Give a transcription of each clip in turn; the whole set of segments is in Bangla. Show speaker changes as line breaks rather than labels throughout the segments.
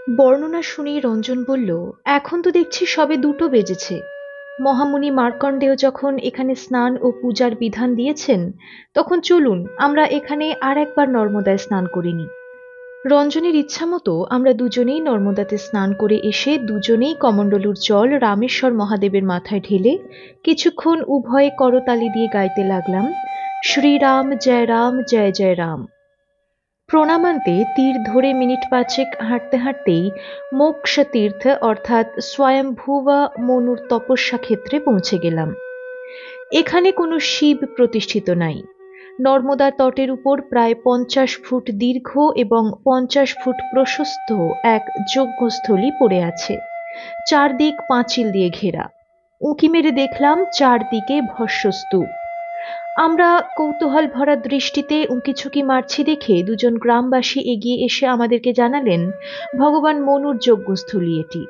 বর্ণনা শুনেই রঞ্জন বলল, এখন তো দেখছি সবে 2টো বেজেছে। মহামুনি মার্কণ্ডেয় যখন এখানে স্নান ও পূজার বিধান দিয়েছেন, তখন চলুন আমরা এখানে আর একবার নর্মদায় স্নান করে নিই। রঞ্জনের ইচ্ছামতো আমরা দুজনেই নর্মদাতে স্নান করে এসে দুজনেই কমণ্ডলুর জল রামেশ্বর মহাদেবের মাথায় ঢেলে কিছুক্ষণ উভয়ে করতালি দিয়ে গাইতে লাগলাম, শ্রীরাম জয় রাম জয় জয় রাম। প্রণামান্তে তীর ধরে মিনিট পাঁচেক হাঁটতে হাঁটতেই মোক্ষ তীর্থ অর্থাৎ স্বয়ম্ভুবা মনুর তপস্যা ক্ষেত্রে পৌঁছে গেলাম। এখানে কোনো শিব প্রতিষ্ঠিত নাই। নর্মদা তটের উপর প্রায় 50 ফুট দীর্ঘ এবং 50 ফুট প্রশস্ত এক যজ্ঞস্থলী পড়ে আছে, চারদিক পাঁচিল দিয়ে ঘেরা। উঁকি মেরে দেখলাম চারদিকে ভস্মস্তূপ। আমরা কৌতূহল ভরা দৃষ্টিতে উঁকিঝুঁকি মারছি দেখে দুজন গ্রামবাসী এগিয়ে এসে আমাদেরকে জানালেন, ভগবান মনুর যজ্ঞস্থলী এটি,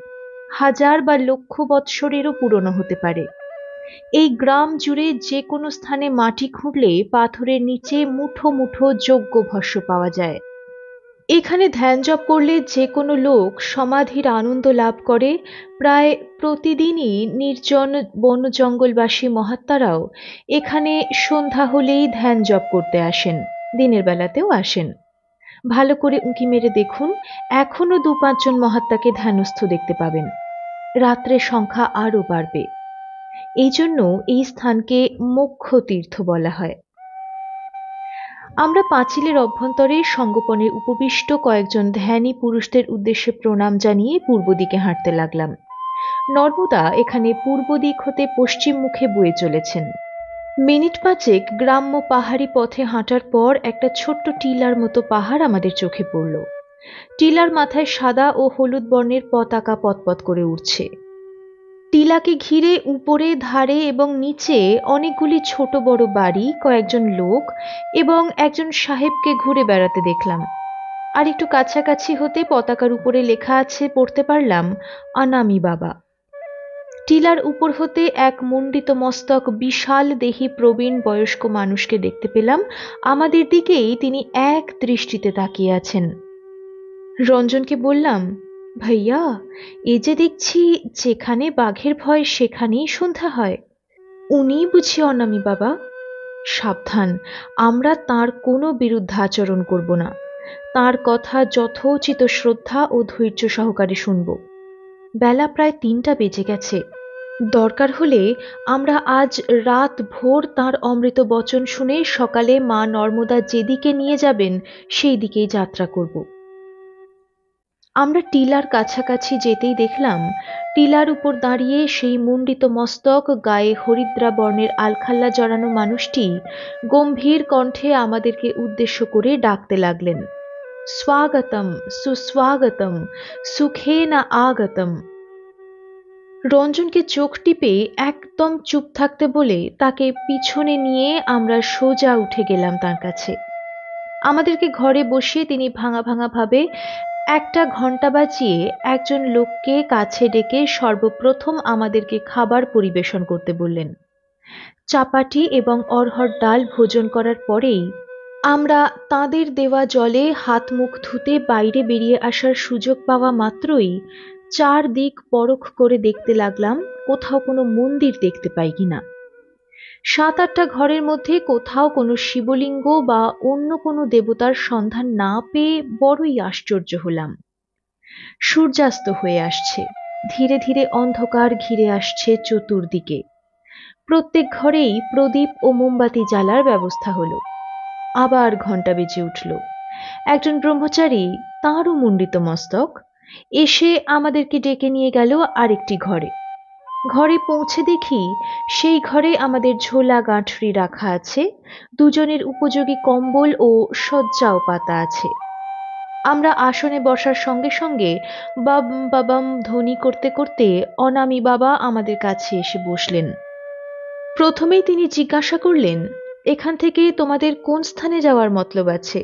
হাজার বা লক্ষ বৎসরেরও পুরনো হতে পারে। এই গ্রাম জুড়ে যে কোনো স্থানে মাটি খুঁড়লে পাথরের নিচে মুঠো মুঠো যজ্ঞ ভস্ম পাওয়া যায়। এখানে ধ্যান জপ করলে যে কোনো লোক সমাধির আনন্দ লাভ করে। প্রায় প্রতিদিনই নির্জন বন জঙ্গলবাসী মহাত্মারাও এখানে সন্ধ্যা হলেই ধ্যান জপ করতে আসেন, দিনের বেলাতেও আসেন। ভালো করে উঁকি মেরে দেখুন, এখনো 2-5 জন মহাত্মাকে ধ্যানস্থ দেখতে পাবেন। রাত্রে সংখ্যা আরো বাড়বে। এই জন্য এই স্থানকে মোক্ষ তীর্থ বলা হয়। আমরা পাঁচিলের অভ্যন্তরে সঙ্গোপনে উপবিষ্ট কয়েকজন ধ্যানী পুরুষদের উদ্দেশ্যে প্রণাম জানিয়ে পূর্ব দিকে হাঁটতে লাগলাম। নর্মদা এখানে পূর্ব দিক হতে পশ্চিম মুখে বয়ে চলেছেন। মিনিট পাঁচেক গ্রাম্য পাহাড়ি পথে হাঁটার পর একটা ছোট্ট টিলার মতো পাহাড় আমাদের চোখে পড়ল। টিলার মাথায় সাদা ও হলুদ বর্ণের পতাকা পতপত করে উঠছে। টিলাকে ঘিরে উপরে, ধারে এবং নিচে অনেকগুলি ছোট বড় বাড়ি, কয়েকজন লোক এবং একজন সাহেবকে ঘুরে বেড়াতে দেখলাম। আর একটু কাছাকাছি হতে পতাকার উপরে লেখা আছে, পড়তে পারলাম, অনামি বাবা। টিলার উপর হতে এক মুন্ডিত মস্তক বিশাল দেহী প্রবীণ বয়স্ক মানুষকে দেখতে পেলাম। আমাদের দিকেই তিনি এক দৃষ্টিতে তাকিয়ে আছেন। রঞ্জনকে বললাম, ভাইয়া, এ যে দেখছি যেখানে বাঘের ভয় সেখানেই সন্ধ্যা হয়, উনিই বুঝি অনামি বাবা? সাবধান, আমরা তার কোনো বিরুদ্ধাচরণ করব না। তার কথা যথোচিত শ্রদ্ধা ও ধৈর্য সহকারে শুনব। বেলা প্রায় 3টা বেজে গেছে। দরকার হলে আমরা আজ রাত ভোর তাঁর অমৃত বচন শুনে সকালে মা নর্মদা যেদিকে নিয়ে যাবেন সেই দিকেই যাত্রা করব। আমরা টিলার কাছাকাছি যেতেই দেখলাম, টিলার উপর দাঁড়িয়ে সেই মুন্ডিত মস্তক, গায়ে হরিদ্রা বর্ণের আলখাল্লা জড়ানো মানুষটি গম্ভীর কণ্ঠে আমাদেরকে উদ্দেশ্য করে ডাকতে লাগলেন, স্বাগতম সুস্বাগতম, সুখে না আগতম। রঞ্জনকে চোখ টিপে একদম চুপ থাকতে বলে তাকে পিছনে নিয়ে আমরা সোজা উঠে গেলাম তার কাছে। আমাদেরকে ঘরে বসিয়ে তিনি ভাঙা ভাঙা ভাবে একটা ঘন্টা বাজিয়ে একজন লোককে কাছে ডেকে সর্বপ্রথম আমাদেরকে খাবার পরিবেশন করতে বললেন। চাপাটি এবং অরহর ডাল ভোজন করার পরেই আমরা তাঁদের দেওয়া জলে হাত মুখ ধুতে বাইরে বেরিয়ে আসার সুযোগ পাওয়া মাত্রই চারদিক পরখ করে দেখতে লাগলাম কোথাও কোনো মন্দির দেখতে পাই কিনা। 7-8টা ঘরের মধ্যে কোথাও কোনো শিবলিঙ্গ বা অন্য কোনো দেবতার সন্ধান না পেয়ে বড়ই আশ্চর্য হলাম। সূর্যাস্ত হয়ে আসছে, ধীরে ধীরে অন্ধকার ঘিরে আসছে চতুর্দিকে। প্রত্যেক ঘরেই প্রদীপ ও মোমবাতি জ্বালার ব্যবস্থা হলো। আবার ঘণ্টা বেজে উঠল। একজন ব্রহ্মচারী, তাঁরও মুন্ডিত মস্তক, এসে আমাদেরকে ডেকে নিয়ে গেল আরেকটি ঘরে। ঘরে পৌঁছে দেখি সেই ঘরে আমাদের ঝোলা গাঁঠরি রাখা আছে, দুজনের উপযোগী কম্বল ও শয্যাও পাতা আছে। আমরা আসনে বসার সঙ্গে সঙ্গে বাম বাবাম ধ্বনি করতে করতে অনামি বাবা আমাদের কাছে এসে বসলেন। প্রথমেই তিনি জিজ্ঞাসা করলেন, এখান থেকে তোমাদের কোন স্থানে যাওয়ার মতলব আছে?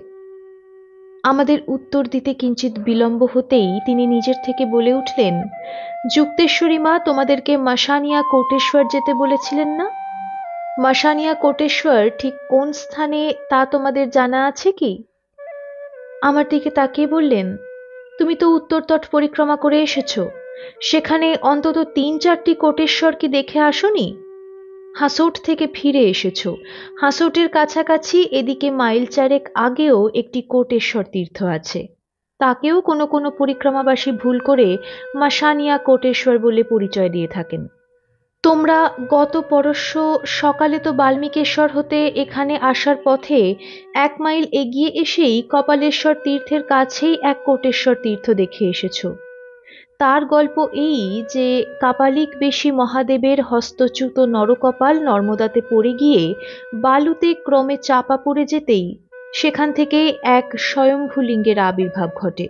আমাদের উত্তর দিতে কিঞ্চিত বিলম্ব হতেই তিনি নিজের থেকে বলে উঠলেন, যুক্তেশ্বরী মা তোমাদেরকে মাসানিয়া কোটেশ্বর যেতে বলেছিলেন না? মাসানিয়া কোটেশ্বর ঠিক কোন স্থানে তা তোমাদের জানা আছে কি? আমার দিকে তাকিয়ে বললেন, তুমি তো উত্তর তট পরিক্রমা করে এসেছো, সেখানে অন্তত ৩-৪টি কোটেশ্বর কি দেখে আসোনি? হাসোট থেকে ফিরে এসেছো, হাসোটের কাছাকাছি এদিকে মাইল চারেক আগেও একটি কোটেশ্বর তীর্থ আছে, তাকেও কোনো কোনো পরিক্রমাবাসী ভুল করে মাসানিয়া কোটেশ্বর বলে পরিচয় দিয়ে থাকেন। তোমরা গত পরশু সকালে তো বাল্মীকেশ্বর হতে এখানে আসার পথে ১ মাইল এগিয়ে এসেই কপালেশ্বর তীর্থের কাছেই এক কোটেশ্বর তীর্থ দেখে এসেছো। তার গল্প এই যে কাপালিক বেশি মহাদেবের হস্তচ্যুত নরকপাল নর্মদাতে পড়ে গিয়ে বালুতে ক্রমে চাপা পড়ে যেতেই সেখান থেকে এক স্বয়ম্ভু লিঙ্গের আবির্ভাব ঘটে।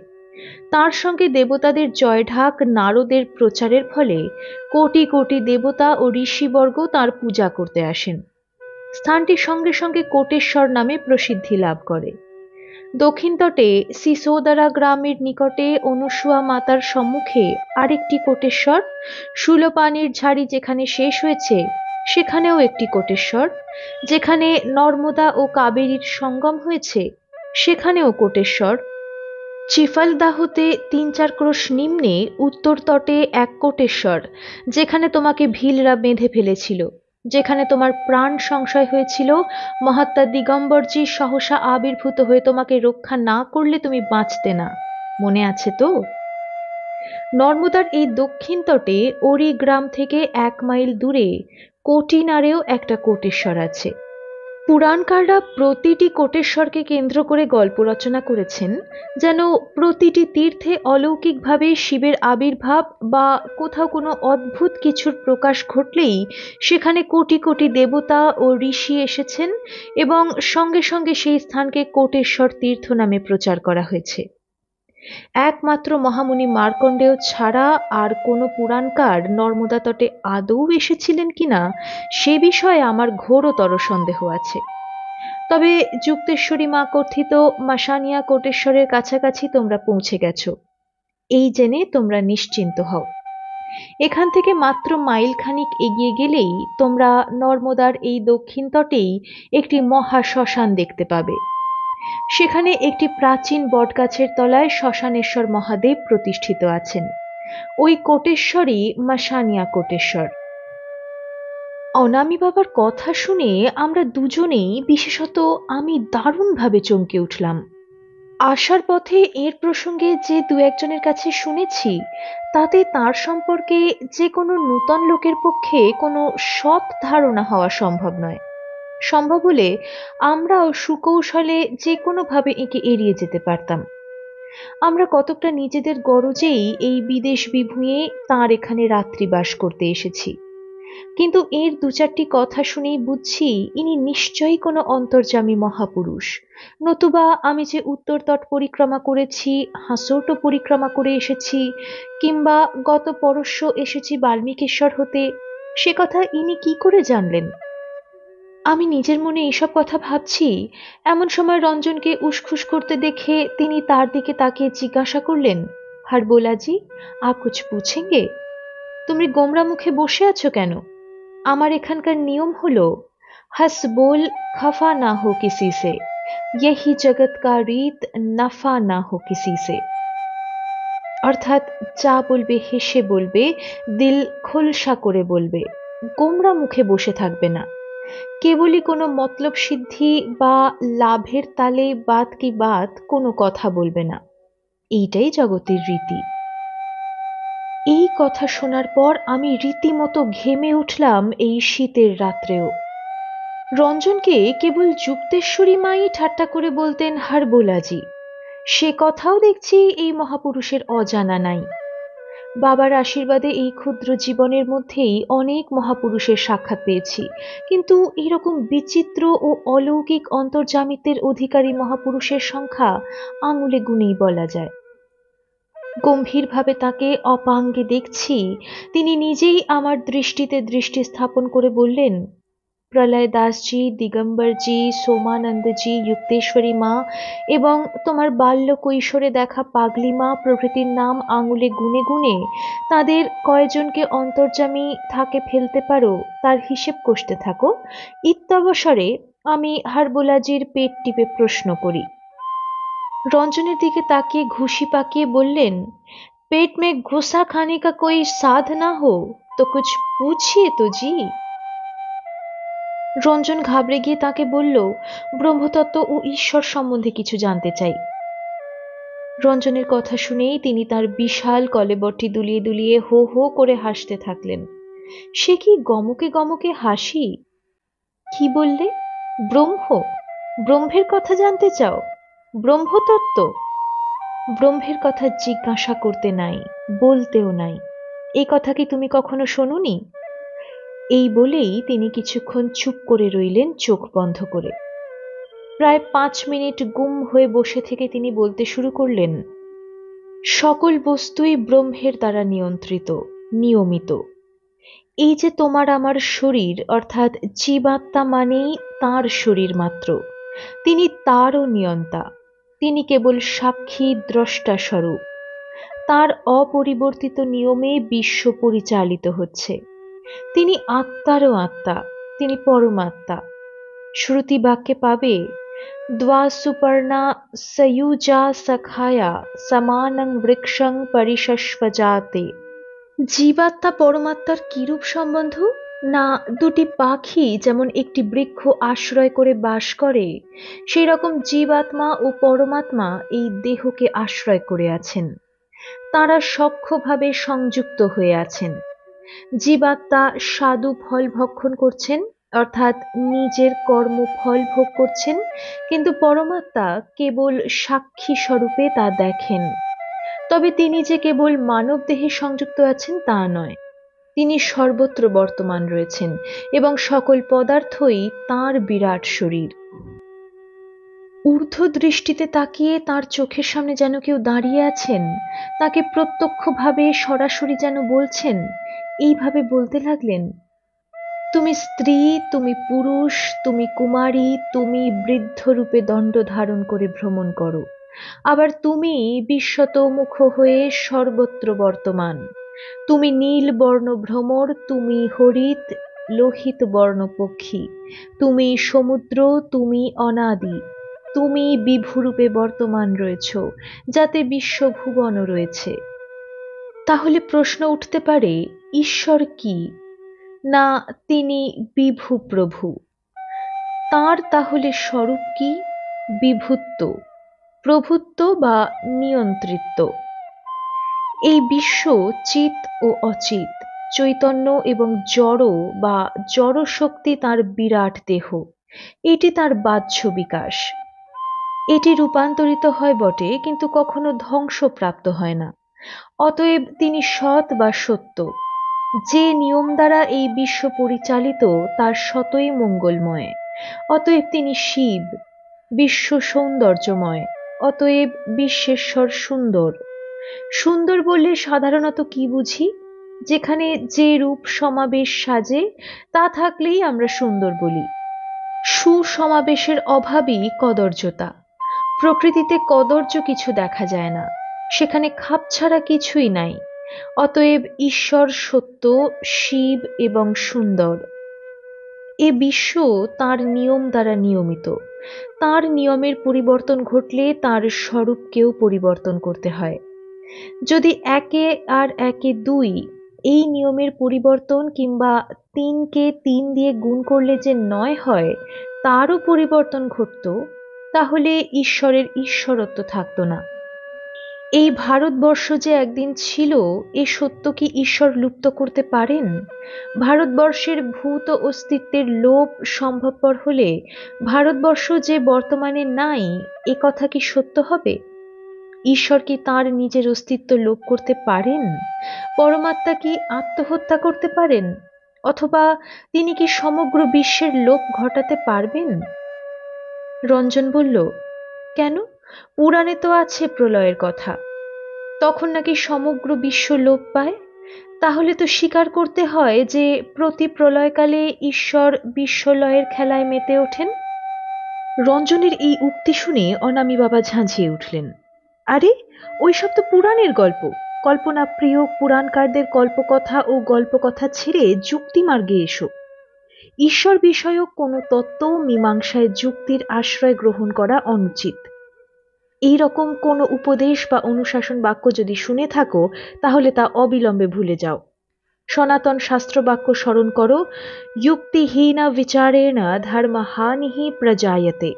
তার সঙ্গে দেবতাদের জয়ঢাক নারদের প্রচারের ফলে কোটি কোটি দেবতা ও ঋষিবর্গ তার পূজা করতে আসেন। স্থানটি সঙ্গে সঙ্গে কোটেশ্বর নামে প্রসিদ্ধি লাভ করে। দক্ষিণ তটে সিসোদারা গ্রামের নিকটে অনুসুয়া মাতার সম্মুখে আরেকটি কোটেশ্বর, সুলোপানির ঝাড়ি যেখানে শেষ হয়েছে সেখানেও একটি কোটেশ্বর, যেখানে নর্মদা ও কাবেরীর সঙ্গম হয়েছে সেখানেও কোটেশ্বর, চিফলদাহতে ৩-৪ ক্রোশ নিম্নে উত্তর তটে এক কোটেশ্বর, যেখানে তোমাকে ভিলরা বেঁধে ফেলেছিল, যেখানে তোমার প্রাণ সংশয় হয়েছিল, মহাত্মা দিগম্বরজি সহসা আবির্ভূত হয়ে তোমাকে রক্ষা না করলে তুমি বাঁচতে না, মনে আছে তো? নর্মদার এই দক্ষিণ তটে ওরি গ্রাম থেকে ১ মাইল দূরে কোটিনারেও একটা কোটেশ্বর আছে। পুরাণকাররা প্রতিটি কোটেশ্বরকে কেন্দ্র করে গল্প রচনা করেছেন, যেন প্রতিটি তীর্থে অলৌকিকভাবে শিবের আবির্ভাব বা কোথাও কোনো অদ্ভুত কিছুর প্রকাশ ঘটলেই সেখানে কোটি কোটি দেবতা ও ঋষি এসেছেন এবং সঙ্গে সঙ্গে সেই স্থানকে কোটেশ্বর তীর্থ নামে প্রচার করা হয়েছে। একমাত্র মহামুনি মার্কণ্ডেয় ছাড়া আর কোনো পুরাণকার নর্মদা তটে আদৌ এসেছিলেন কিনা সে বিষয়ে আমার ঘোরতর সন্দেহ আছে। তবে যুক্তেশ্বরী মা কথিত মাসানিয়া কোটেশ্বরের কাছাকাছি তোমরা পৌঁছে গেছো, এই জেনে তোমরা নিশ্চিন্ত হও। এখান থেকে মাত্র মাইলখানিক এগিয়ে গেলেই তোমরা নর্মদার এই দক্ষিণ তটেই একটি মহা শ্মশান দেখতে পাবে। সেখানে একটি প্রাচীন বটগাছের তলায় শ্মশানেশ্বর মহাদেব প্রতিষ্ঠিত আছেন। ওই কোটেশ্বরই মাসানিয়া কোটেশ্বর। অনামি বাবার কথা শুনে আমরা দুজনেই, বিশেষত আমি, দারুণভাবে চমকে উঠলাম। আসার পথে এর প্রসঙ্গে যে দু একজনের কাছে শুনেছি তাতে তার সম্পর্কে যে কোনো নূতন লোকের পক্ষে কোনো সৎ ধারণা হওয়া সম্ভব নয়। সম্ভব হলে আমরাও সুকৌশলে যে কোনোভাবে একে এড়িয়ে যেতে পারতাম। আমরা কতকটা নিজেদের গরজেই এই বিদেশ বিভুঁইয়ে তাঁর এখানে রাত্রিবাস করতে এসেছি, কিন্তু এর ২-৪টি কথা শুনেই বুঝছি ইনি নিশ্চয়ই কোনো অন্তর্যামী মহাপুরুষ, নতুবা আমি যে উত্তর তট পরিক্রমা করেছি, হাসোটও পরিক্রমা করে এসেছি, কিংবা গত পরশু এসেছি বাল্মীকেশ্বর হতে, সে কথা ইনি কি করে জানলেন? আমি নিজের মনে এইসব কথা ভাবছি এমন সময় রঞ্জনকে উসখুস করতে দেখে তিনি তার দিকে তাকিয়ে জিজ্ঞাসা করলেন, হারবোলাজি, আপ কুছ পুছেঙ্গে? তুমি গোমরা মুখে বসে আছো কেন? আমার এখানকার নিয়ম হলো হস बोल खफा ना हो किसी से, यही जगत का रीत नफा ना हो किसी से। অর্থাৎ যা বলবে হেসে বলবে, দিল খোলসা করে বলবে, গোমরা মুখে বসে থাকবে না, কেবলই কোনো মতলব সিদ্ধি বা লাভের তালে বাত কি বাত কোনো কথা বলবে না, এইটাই জগতের রীতি। এই কথা শোনার পর আমি রীতিমতো ঘেমে উঠলাম এই শীতের রাত্রেও। রঞ্জনকে কেবল যুক্তেশ্বরী মাই ঠাট্টা করে বলতেন হারবোলাজি, সে কথাও দেখছি এই মহাপুরুষের অজানা নাই। বাবার আশীর্বাদে এই ক্ষুদ্র জীবনের মধ্যেই অনেক মহাপুরুষের সাক্ষাৎ পেয়েছি, কিন্তু এরকম বিচিত্র ও অলৌকিক অন্তর্যামিত্বের অধিকারী মহাপুরুষের সংখ্যা আঙুলে গুনেই বলা যায়। গম্ভীরভাবে তাকে অপাঙ্গে দেখছি, তিনি নিজেই আমার দৃষ্টিতে দৃষ্টি স্থাপন করে বললেন, প্রলয় দাসজি, দিগম্বরজি, সোমানন্দজি, যুক্তেশ্বরী মা এবং তোমার বাল্য কৈশোরে দেখা পাগলি মা প্রভৃতির নাম আঙুলে গুনে গুনে তাদের কয়জনকে অন্তর্যামী থাকে ফেলতে পারো তার হিসেব কষতে থাকো। ইত্যবসরে আমি হারবোলাজির পেট টিপে প্রশ্ন করি, রঞ্জনের দিকে তাকিয়ে ঘুষি পাকিয়ে বললেন, পেট মে ঘুসা খানে কা কোই সাধ না হো তো কুছ পুছিয়ে তো জি। রঞ্জন ঘাবড়ে গিয়ে তাকে বলল, ব্রহ্মতত্ত্ব ও ঈশ্বর সম্বন্ধে কিছু জানতে চাই। রঞ্জনের কথা শুনেই তিনি তার বিশাল কলেবরটি দুলিয়ে দুলিয়ে হো হো করে হাসতে থাকলেন। সে কি গমকে গমকে হাসি! কি বললে? ব্রহ্ম? ব্রহ্মের কথা জানতে চাও? ব্রহ্মতত্ত্ব? ব্রহ্মের কথা জিজ্ঞাসা করতে নাই, বলতেও নাই। এই কথা কি তুমি কখনো শোনোনি? এই বলেই তিনি কিছুক্ষণ চুপ করে রইলেন, চোখ বন্ধ করে। প্রায় 5 মিনিট গুম হয়ে বসে থেকে তিনি বলতে শুরু করলেন, সকল বস্তুই ব্রহ্মের দ্বারা নিয়ন্ত্রিত, নিয়মিত। এই যে তোমার আমার শরীর, অর্থাৎ জীবাত্মা মানেই তাঁর শরীর মাত্র। তিনি তারও নিয়ন্তা। তিনি কেবল সাক্ষী দ্রষ্টা স্বরূপ। তার অপরিবর্তিত নিয়মে বিশ্ব পরিচালিত হচ্ছে। তিনি আত্মারও আত্মা, তিনি পরমাত্মা। শ্রুতি বাক্যে পাবে, দ্বা সুপর্ণা সয়ুজা সখায়া সমানং বৃক্ষং পরিশস্বজাতে। জীবাত্মা পরমাত্মার কিরূপ সম্বন্ধ? না, দুটি পাখি যেমন একটি বৃক্ষ আশ্রয় করে বাস করে, সেই রকম জীবাত্মা ও পরমাত্মা এই দেহকে আশ্রয় করে আছেন। তাঁরা সখ্যভাবে সংযুক্ত হয়ে আছেন। জীবাত্মা স্বাদু ফল ভক্ষণ করছেন, অর্থাৎ নিজের কর্ম ফল ভোগ করছেন, কিন্তু পরমাত্মা কেবল সাক্ষী স্বরূপে তা দেখেন। তবে তিনি যে কেবল মানব দেহে সংযুক্ত আছেন তা নয়, তিনি সর্বত্র বর্তমান রয়েছেন এবং সকল পদার্থই তাঁর বিরাট শরীর। ঊর্ধ্ব দৃষ্টিতে তাকিয়ে তার চোখের সামনে যেন কেউ দাঁড়িয়ে আছেন, তাকে প্রত্যক্ষভাবে সরাসরি যেন বলছেন। এইভাবে বলতে লাগলেন, তুমি স্ত্রী, তুমি পুরুষ, তুমি কুমারী, তুমি বৃদ্ধ রূপে দণ্ড ধারণ করে ভ্রমণ করো। আবার তুমি বিশ্বতোমুখ হয়ে সর্বত্র বর্তমান। তুমি নীল বর্ণ ভ্রমর, তুমি হরিত লোহিত বর্ণ পক্ষী, তুমি সমুদ্র, তুমি অনাদি, তুমি বিভুরূপে বর্তমান রয়েছ, যাতে বিশ্বভুবনও রয়েছে। তাহলে প্রশ্ন উঠতে পারে, ঈশ্বর কি? না, তিনি বিভু প্রভু। তাঁর তাহলে স্বরূপ কি? বিভুত্ব, প্রভুত্ব বা নিয়ন্ত্রিত্ব। এই বিশ্ব চিৎ ও অচিৎ, চৈতন্য এবং জড় বা জড় শক্তি তাঁর বিরাট দেহ। এটি তাঁর বাহ্য বিকাশ। এটি রূপান্তরিত হয় বটে, কিন্তু কখনো ধ্বংসপ্রাপ্ত হয় না। অতএব তিনি সৎ বা সত্য। যে নিয়ম দ্বারা এই বিশ্ব পরিচালিত তার সতই মঙ্গলময়। অতএব তিনি শিব। বিশ্ব সৌন্দর্যময়, অতএব বিশ্বেশ্বর সুন্দর। সুন্দর বললে সাধারণত কি বুঝি? যেখানে যে রূপ সমাবেশ সাজে তা থাকলেই আমরা সুন্দর বলি। সুসমাবেশের অভাবই কদর্যতা। প্রকৃতিতে কদর্য কিছু দেখা যায় না, সেখানে খাপছাড়া কিছুই নাই। অতএব ঈশ্বর সত্য, শিব এবং সুন্দর। এ বিশ্ব তাঁর নিয়ম দ্বারা নিয়মিত। তাঁর নিয়মের পরিবর্তন ঘটলে তাঁর স্বরূপকেও পরিবর্তন করতে হয়। যদি একে আর একে দুই, এই নিয়মের পরিবর্তন, কিংবা 3কে 3 দিয়ে গুণ করলে যে 9 হয় তারও পরিবর্তন ঘটত, তাহলে ঈশ্বরের ঈশ্বরত্ব থাকত না। এই ভারতবর্ষ যে একদিন ছিল, এ সত্য কি ঈশ্বর লুপ্ত করতে পারেন? ভারতবর্ষের ভূত অস্তিত্বের লোপ সম্ভবপর হলে ভারতবর্ষ যে বর্তমানে নাই, এ কথা কি সত্য হবে? ঈশ্বর কি তাঁর নিজের অস্তিত্ব লোপ করতে পারেন? পরমাত্মা কি আত্মহত্যা করতে পারেন? অথবা তিনি কি সমগ্র বিশ্বের লোপ ঘটাতে পারবেন? রঞ্জন বলল, কেন? পুরাণে তো আছে প্রলয়ের কথা। তখন নাকি সমগ্র বিশ্ব লোপ পায়। তাহলে তো স্বীকার করতে হয় যে প্রতি প্রলয়কালে ঈশ্বর বিশ্বলয়ের খেলায় মেতে ওঠেন। রঞ্জনের এই উক্তি শুনে অনামী বাবা ঝাঁঝিয়ে উঠলেন। আরে, ওইসব তো পুরাণের গল্প। কল্পনা প্রিয় পুরাণকারদের কল্পকথা ও গল্পকথা ছেড়ে যুক্তি মার্গে এসো। ঈশ্বর বিষয়ক কোনো তত্ত্ব মীমাংসায় যুক্তির আশ্রয় গ্রহণ করা অনুচিত। এই রকম কোনো উপদেশ বা অনুশাসন বাক্য যদি শুনে থাকো, তাহলে তা অবিলম্বে ভুলে যাও। সনাতন শাস্ত্র বাক্য স্মরণ করো, যুক্তিহীন বিচারেণ ধর্মহানিঃ প্রজায়তে।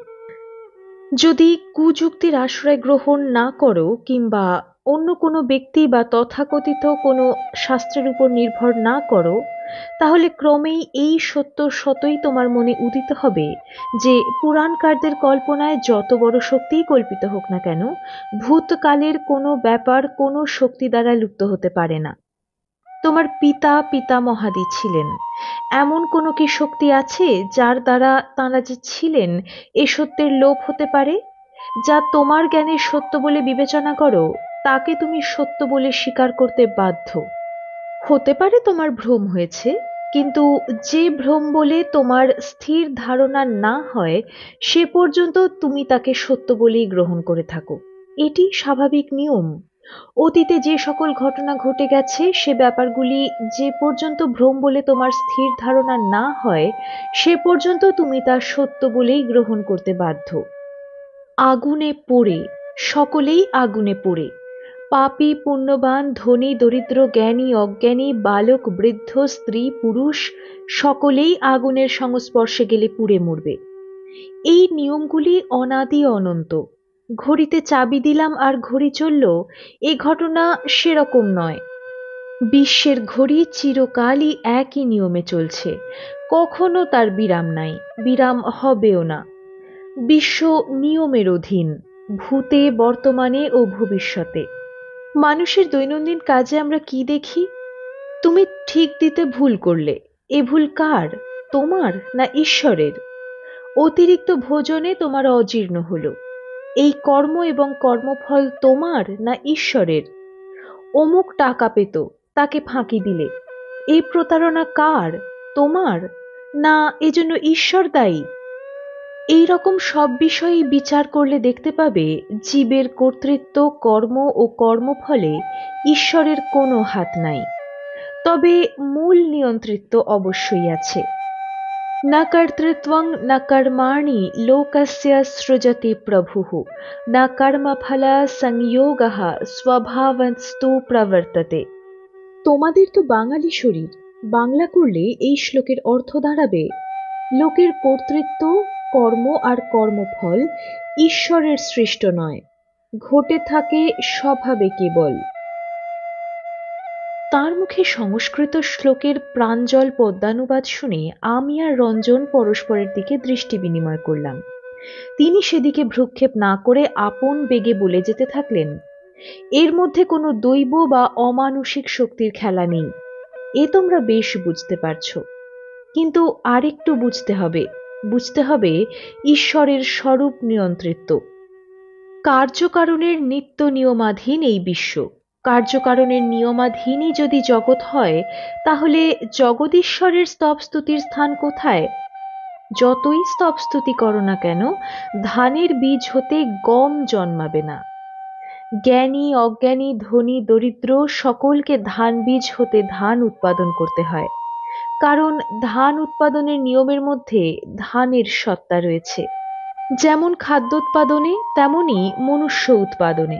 যদি কুযুক্তির আশ্রয় গ্রহণ না করো কিংবা অন্য কোনো ব্যক্তি বা তথাকথিত কোনো শাস্ত্রের উপর নির্ভর না করো, তাহলে ক্রমেই এই সত্য স্বতই তোমার মনে উদিত হবে যে পুরাণকারদের কল্পনায় যত বড় শক্তিই কল্পিত হোক না কেন, ভূতকালের কোনো ব্যাপার কোনো শক্তি দ্বারা লুপ্ত হতে পারে না। তোমার পিতা পিতামহাদি ছিলেন, এমন কোনো কি শক্তি আছে যার দ্বারা তাঁরা যে ছিলেন এ সত্যের লোপ হতে পারে? যা তোমার জ্ঞানের সত্য বলে বিবেচনা করো, তাকে তুমি সত্য বলে স্বীকার করতে বাধ্য। হতে পারে তোমার ভ্রম হয়েছে, কিন্তু যে ভ্রম বলে তোমার স্থির ধারণা না হয় সে পর্যন্ত তুমি তাকে সত্য বলেই গ্রহণ করে থাকো। এটি স্বাভাবিক নিয়ম। অতীতে যে সকল ঘটনা ঘটে গেছে সে ব্যাপারগুলি যে পর্যন্ত ভ্রম বলে তোমার স্থির ধারণা না হয় সে পর্যন্ত তুমি তা সত্য বলেই গ্রহণ করতে বাধ্য। আগুনে পোড়ে, সকলেই আগুনে পোড়ে। পাপী পুণ্যবান, ধনী দরিদ্র, জ্ঞানী অজ্ঞানী, বালক বৃদ্ধ, স্ত্রী পুরুষ, সকলেই আগুনের সংস্পর্শে গেলে পুড়ে মরবে। এই নিয়মগুলি অনাদি অনন্ত। ঘড়িতে চাবি দিলাম আর ঘড়ি চলল, এ ঘটনা সেরকম নয়। বিশ্বের ঘড়ি চিরকালই একই নিয়মে চলছে, কখনো তার বিরাম নাই, বিরাম হবেও না। বিশ্ব নিয়মের অধীন, ভূতে, বর্তমানে ও ভবিষ্যতে। মানুষের দৈনন্দিন কাজে আমরা কি দেখি? তুমি ঠিক দিতে ভুল করলে, এ ভুল কার? তোমার না ঈশ্বরের? অতিরিক্ত ভোজনে তোমার অজীর্ণ হলো, এই কর্ম এবং কর্মফল তোমার না ঈশ্বরের? অমুক টাকা পেত, তাকে ফাঁকি দিলে, এই প্রতারণা কার? তোমার না এজন্য ঈশ্বর দায়ী? এই রকম সব বিষয়েই বিচার করলে দেখতে পাবে জীবের কর্তৃত্ব, কর্ম ও কর্মফলে ঈশ্বরের কোনো হাত নাই। তবে মূল নিয়ন্ত্রিত্ব অবশ্যই আছে। न কর্তৃত্বং ন কর্মাণি লোকস্য সৃজতি প্রভুঃ, ন কর্মফল সংযোগঃ স্বভাবস্তু প্রবর্ততে। তোমাদের তো বাঙালি শরীর, বাংলা করলে এই শ্লোকের অর্থ দাঁড়াবে, লোকের কর্তৃত্ব, কর্ম আর কর্মফল ঈশ্বরের সৃষ্ট নয়, ঘটে থাকে স্বভাবে কেবল। তার মুখে সংস্কৃত শ্লোকের প্রাঞ্জল পদ্যানুবাদ শুনে আমি আর রঞ্জন পরস্পরের দিকে দৃষ্টি বিনিময় করলাম। তিনি সেদিকে ভ্রুক্ষেপ না করে আপন বেগে বলে যেতে থাকলেন, এর মধ্যে কোনো দৈব বা অমানুষিক শক্তির খেলা নেই, এ তোমরা বেশ বুঝতে পারছো। কিন্তু আরেকটু বুঝতে হবে ঈশ্বরের স্বরূপ নিয়ন্ত্রিত। কার্যকারণের নিত্য নিয়মাধীন এই বিশ্ব, কার্যকারণের নিয়মাধীনই যদি জগৎ হয়, তাহলে জগদীশ্বরের স্তবস্তুতির স্থান কোথায়? যতই স্তবস্তুতি করো না কেন, ধানের বীজ হতে গম জন্মাবে না। জ্ঞানী অজ্ঞানী, ধনী দরিদ্র, সকলকে ধান বীজ হতে ধান উৎপাদন করতে হয়, কারণ ধান উৎপাদনের নিয়মের মধ্যে ধানের সত্তা রয়েছে। যেমন খাদ্যোৎপাদনে তেমনি মনুষ্য উৎপাদনে।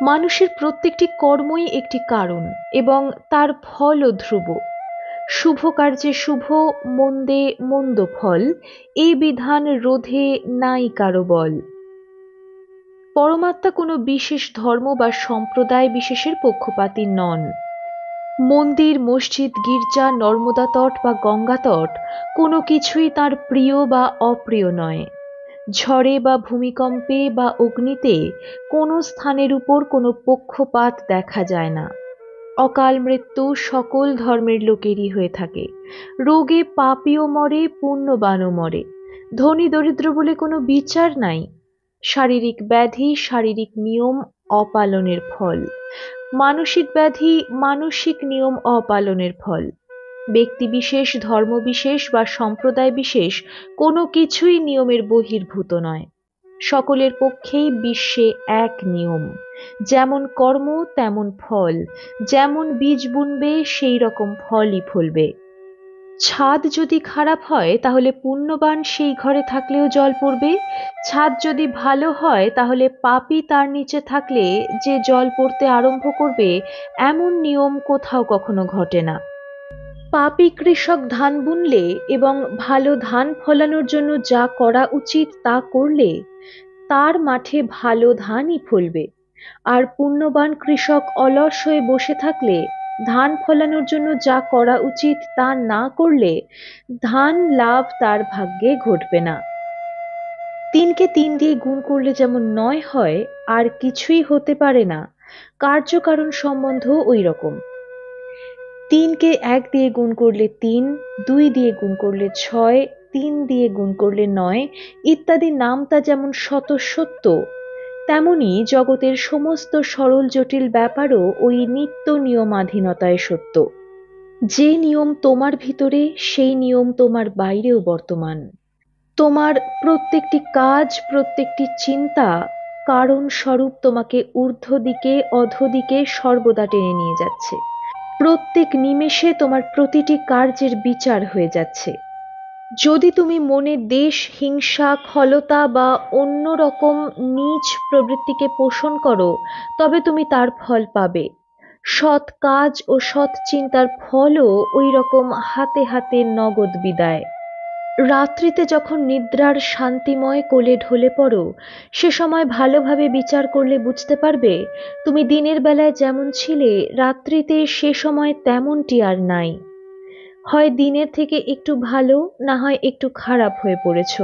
মানুষের প্রত্যেকটি কর্মই একটি কারণ এবং তার ফলও ধ্রুব। শুভ কার্যে শুভ, মন্দে মন্দ ফল, এই বিধান রোধে নাই কারো বল। পরমাত্মা কোনো বিশেষ ধর্ম বা সম্প্রদায় বিশেষের পক্ষপাতী নন। মন্দির, মসজিদ, গির্জা, নর্মদা তট বা গঙ্গা তট কোনো কিছুই তার প্রিয় বা অপ্রিয় নয়। ঝড়ে বা ভূমিকম্পে বা অগ্নিতে কোনো স্থানের উপর কোনো পক্ষপাত দেখা যায় না। অকাল মৃত্যু সকল ধর্মের লোকেরই হয়ে থাকে। রোগে পাপীও মরে, পুণ্যবানও মরে। ধনী দরিদ্র বলে কোনো বিচার নাই। শারীরিক ব্যাধি শারীরিক নিয়ম অপালনের ফল, মানসিক ব্যাধি মানসিক নিয়ম অপালনের ফল। ব্যক্তিবিশেষ, ধর্মবিশেষ বা সম্প্রদায় বিশেষ কোনো কিছুই নিয়মের বহির্ভূত নয়। সকলের পক্ষেই বিশ্বে এক নিয়ম, যেমন কর্ম তেমন ফল, যেমন বীজ বুনবে সেই রকম ফলই ফলবে। ছাদ যদি খারাপ হয় তাহলে পুণ্যবান সেই ঘরে থাকলেও জল পড়বে, ছাদ যদি ভালো হয় তাহলে পাপী তার নিচে থাকলে যে জল পড়তে আরম্ভ করবে, এমন নিয়ম কোথাও কখনো ঘটে না। পাপী কৃষক ধান বুনলে এবং ভালো ধান ফলানোর জন্য যা করা উচিত তা করলে তার মাঠে ভালো ধানই ফলবে, আর পুণ্যবান কৃষক অলস হয়ে বসে থাকলে, ধান ফলানোর জন্য যা করা উচিত তা না করলে ধান লাভ তার ভাগ্যে ঘটবে না। তিনকে তিন দিয়ে গুণ করলে যেমন নয় হয়, আর কিছুই হতে পারে না, কার্যকারণ সম্বন্ধ ওই রকম। তিনকে এক দিয়ে গুণ করলে তিন, দুই দিয়ে গুণ করলে ছয়, তিন দিয়ে গুণ করলে নয়, ইত্যাদি নামতা যেমন শত সত্য, তেমনি জগতের সমস্ত সরল জটিল ব্যাপারও ওই নিত্য নিয়মাধীনতায় সত্য। যে নিয়ম তোমার ভিতরে সেই নিয়ম তোমার বাইরেও বর্তমান। তোমার প্রত্যেকটি কাজ, প্রত্যেকটি চিন্তা কারণ স্বরূপ তোমাকে ঊর্ধ্ব দিকে অধোদিকে সর্বদা টেনে নিয়ে যাচ্ছে। প্রত্যেক নিমেষে তোমার প্রতিটি কার্যের বিচার হয়ে যাচ্ছে। যদি তুমি মনে দেশ, হিংসা, খলতা বা অন্য রকম নীচ প্রবৃত্তিকে পোষণ করো, তবে তুমি তার ফল পাবে। সৎ কাজ ও সৎ চিন্তার ফলও ওই রকম হাতে হাতে নগদ বিদায়। রাত্রিতে যখন নিদ্রার শান্তিময় কোলে ঢলে পড়ো, সে সময় ভালোভাবে বিচার করলে বুঝতে পারবে তুমি দিনের বেলায় যেমন ছিলে রাত্রিতে সে সময় তেমনটি আর নাই। হয় দিনের থেকে একটু ভালো, না হয় একটু খারাপ হয়ে পড়েছ।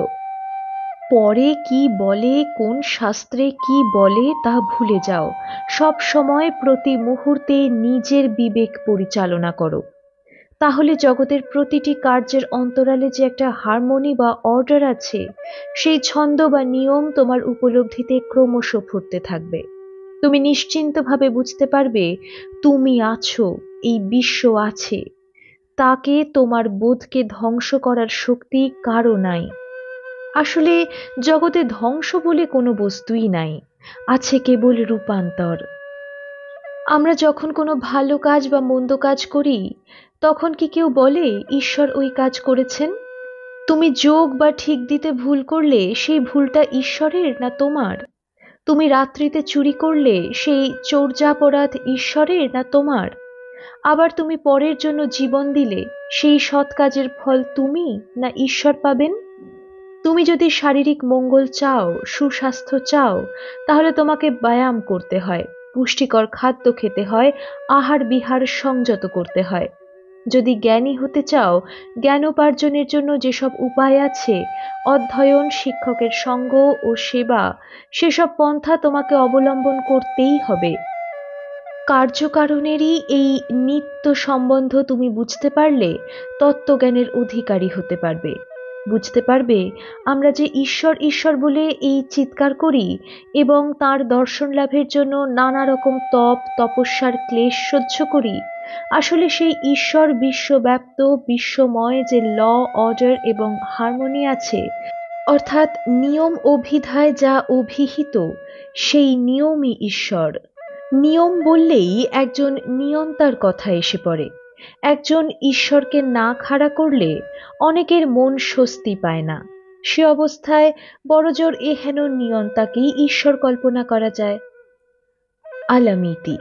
পরে কি বলে, কোন শাস্ত্রে কি বলে তা ভুলে যাও। সব সময় প্রতি মুহূর্তে নিজের বিবেক পরিচালনা করো। তাহলে জগতের প্রতিটি কার্যের অন্তরালে যে একটা হারমোনি বা অর্ডার আছে, সেই ছন্দ বা নিয়ম তোমার উপলব্ধিতে ক্রমশ ফুটতে থাকবে। তুমি নিশ্চিন্তভাবে বুঝতে পারবে তুমি আছো, এই বিশ্ব আছে, তাকে, তোমার বোধকে ধ্বংস করার শক্তি কারো নাই। আসলে জগতে ধ্বংস বলে কোনো বস্তুই নাই, আছে কেবল রূপান্তর। আমরা যখন কোনো ভালো কাজ বা মন্দ কাজ করি, তখন কি কেউ বলে ঈশ্বর ওই কাজ করেছেন? তুমি যোগ বা ঠিক দিতে ভুল করলে সেই ভুলটা ঈশ্বরের না তোমার? তুমি রাত্রিতে চুরি করলে সেই চর্যাপরাধ ঈশ্বরের না তোমার? আবার তুমি পরের জন্য জীবন দিলে সেই সৎ কাজের ফল তুমি না ঈশ্বর পাবেন? তুমি যদি শারীরিক মঙ্গল চাও, সুস্বাস্থ্য চাও, তাহলে তোমাকে ব্যায়াম করতে হয়, পুষ্টিকর খাদ্য খেতে হয়, আহার বিহার সংযত করতে হয়। যদি জ্ঞানী হতে চাও, জ্ঞানোপার্জনের জন্য যেসব উপায় আছে, অধ্যয়ন, শিক্ষকের সঙ্গ ও সেবা, সেসব পন্থা তোমাকে অবলম্বন করতেই হবে। কার্যকারণেরই এই নিত্য সম্বন্ধ তুমি বুঝতে পারলে তত্ত্বজ্ঞানের অধিকারী হতে পারবে। বুঝতে পারবে আমরা যে ঈশ্বর ঈশ্বর বলে এই চিৎকার করি এবং তার দর্শন লাভের জন্য নানা রকম তপ তপস্যার ক্লেশ সহ্য করি, আসলে সেই ঈশ্বর বিশ্বব্যাপ্ত, বিশ্বময় যে ল, অর্ডার এবং হারমোনি আছে, অর্থাৎ নিয়ম অভিধায় যা অভিহিত, সেই নিয়মই ঈশ্বর। নিয়ম বললেই একজন নিয়ন্তার কথা এসে পড়ে। একজন ঈশ্বরকে না খাড়া করলে অনেকের মন স্বস্তি পায় না। সে অবস্থায় বড়জোর এহেন নিয়ন্তাকেই ঈশ্বর কল্পনা করা যায়। আলামিতি।